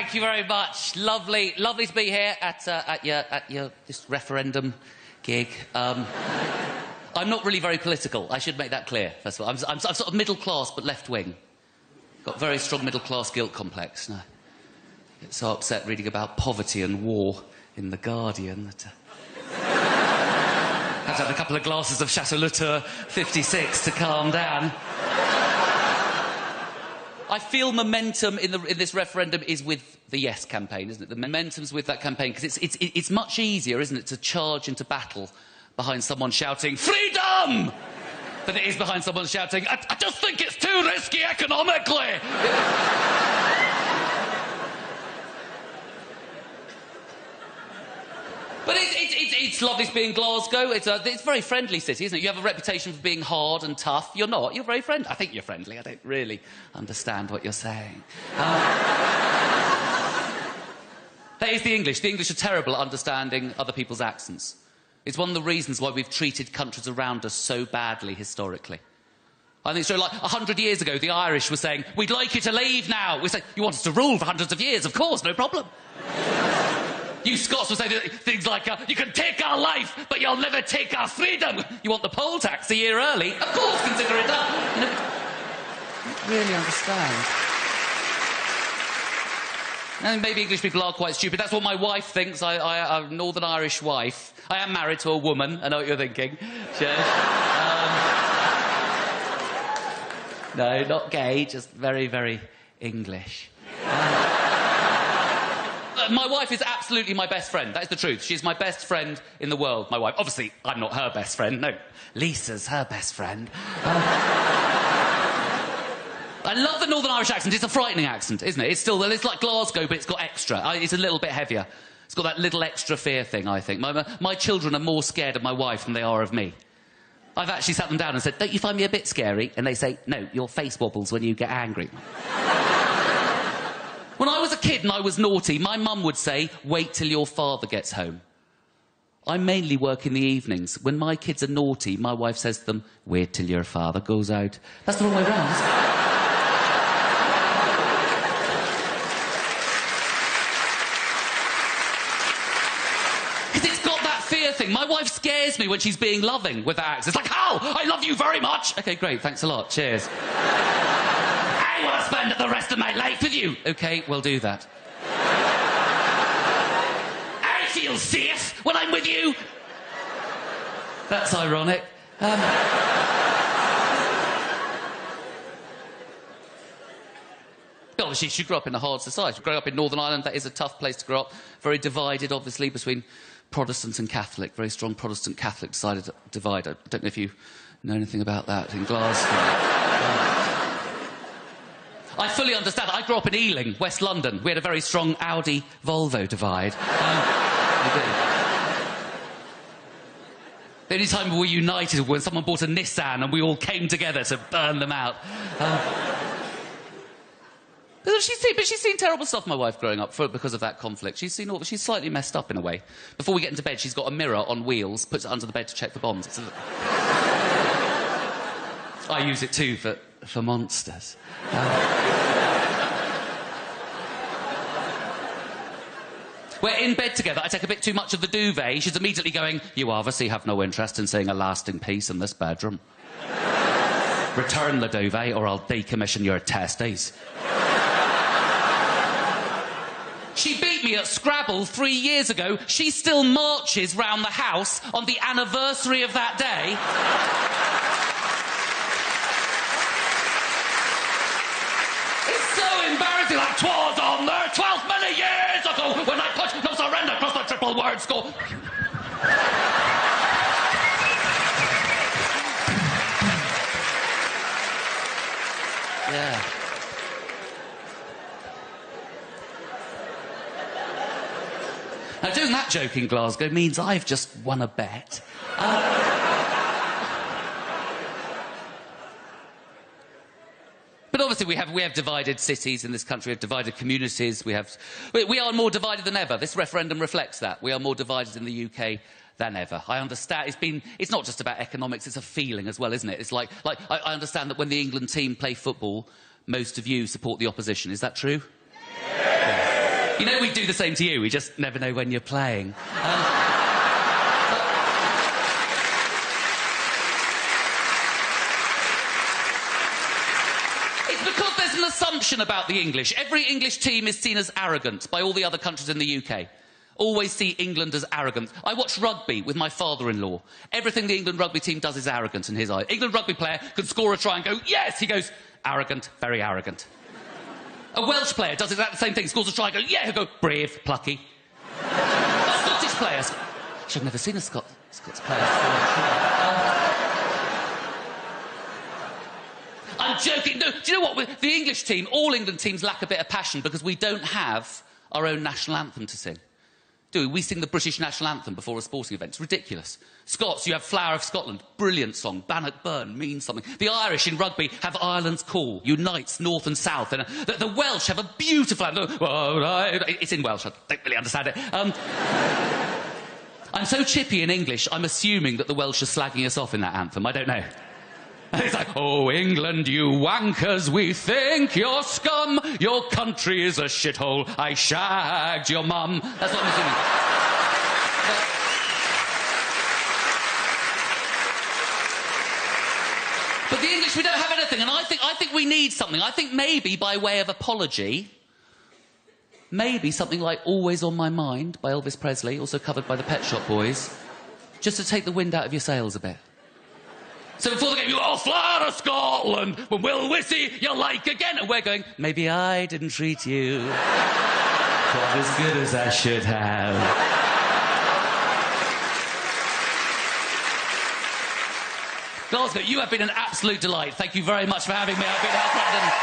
Thank you very much. Lovely to be here at your this referendum gig. I'm not really very political. I should make that clear. First of all, I'm sort of middle class but left wing. Got very strong middle class guilt complex. And I get so upset reading about poverty and war in The Guardian that had to have a couple of glasses of Chateau Latour 56 to calm down. I feel momentum in this referendum is with the Yes campaign, isn't it? The momentum's with that campaign because it's much easier, isn't it, to charge into battle behind someone shouting freedom than it is behind someone shouting I just think it's too risky economically. But it's lovely to be in Glasgow. It's a very friendly city, isn't it? You have a reputation for being hard and tough. You're not. You're very friendly. I think you're friendly. I don't really understand what you're saying. That is the English. The English are terrible at understanding other people's accents. It's one of the reasons why we've treated countries around us so badly historically. I think it's true. Like 100 years ago, the Irish were saying, "We'd like you to leave now." We say, "You want us to rule for hundreds of years? Of course, no problem." You Scots will say things like, "You can take our life, but you'll never take our freedom." You want the poll tax a year early? Of course, consider it done. You know, I don't really understand. And maybe English people are quite stupid. That's what my wife thinks. I have a Northern Irish wife. I am married to a woman. I know what you're thinking. No, not gay, just very, very English. My wife is absolutely my best friend. That is the truth. She's my best friend in the world, my wife. Obviously, I'm not her best friend. No, Lisa's her best friend. I love the Northern Irish accent. It's a frightening accent, isn't it? It's like Glasgow, but it's got extra. It's a little bit heavier. It's got that little extra fear thing, I think. My children are more scared of my wife than they are of me. I've actually sat them down and said, "Don't you find me a bit scary?" And they say, "No, your face wobbles when you get angry." When I was a kid and I was naughty, my mum would say, "Wait till your father gets home." I mainly work in the evenings. When my kids are naughty, my wife says to them, "Wait till your father goes out." That's the wrong way round. Because it's got that fear thing. My wife scares me when she's being loving with that accent. It's like, "Hal, I love you very much." OK, great, thanks a lot, cheers. I want to spend the rest of my life with you. OK, we'll do that. I feel safe when I'm with you. That's ironic. Obviously, she grew up in a hard society. Growing up in Northern Ireland, that is a tough place to grow up. Very divided, obviously, between Protestant and Catholic. Very strong Protestant-Catholic divide. I don't know if you know anything about that in Glasgow. I fully understand. I grew up in Ealing, West London. We had a very strong Audi-Volvo divide. The only time we were united was when someone bought a Nissan and we all came together to burn them out. But she's seen terrible stuff, my wife, growing up because of that conflict. She's slightly messed up in a way. Before we get into bed, she's got a mirror on wheels, puts it under the bed to check the bombs. I use it too for monsters. We're in bed together. I take a bit too much of the duvet. She's immediately going, "You obviously have no interest in seeing a lasting peace in this bedroom. Return the duvet or I'll decommission your testes." She beat me at Scrabble 3 years ago. She still marches round the house on the anniversary of that day. Embarrassing, like 'twas on there 12 many years ago when I put no surrender across the triple word score. Yeah. Now, doing that joke in Glasgow means I've just won a bet. But obviously we have divided cities in this country, we have divided communities, we are more divided than ever. This referendum reflects that. We are more divided in the UK than ever. I understand it's not just about economics, it's a feeling as well, isn't it? It's like I understand that when the England team play football, most of you support the opposition. Is that true? Yeah. You know, we do the same to you. We just never know when you're playing. It's because there's an assumption about the English. Every English team is seen as arrogant by all the other countries in the UK. Always see England as arrogant. I watch rugby with my father-in-law. Everything the England rugby team does is arrogant in his eye. England rugby player can score a try and go, yes! He goes, arrogant, very arrogant. A Welsh player does exactly the same thing. Scores a try and goes, yeah! He'll go, brave, plucky. A Scottish player... I've never seen a Scots player I'm joking. No, do you know what? The English team, all England teams lack a bit of passion because we don't have our own national anthem to sing. Do we? We sing the British national anthem before a sporting event. It's ridiculous. Scots, you have Flower of Scotland. Brilliant song. Bannock Burn means something. The Irish in rugby have Ireland's Call. Unites North and South. And the Welsh have a beautiful anthem. It's in Welsh. I don't really understand it. I'm so chippy in English, I'm assuming that the Welsh are slagging us off in that anthem. I don't know. It's like, oh, England, you wankers, we think you're scum. Your country is a shithole. I shagged your mum. That's what I'm assuming. But the English, we don't have anything, and I think we need something. I think maybe by way of apology, maybe something like Always on My Mind by Elvis Presley, also covered by the Pet Shop Boys, just to take the wind out of your sails a bit. So before the game, you go, oh, Flower of Scotland, when Will Wissy, you're like again. And we're going, maybe I didn't treat you quite as good as I should have. Glasgow, you have been an absolute delight. Thank you very much for having me. I've been Cruttenden.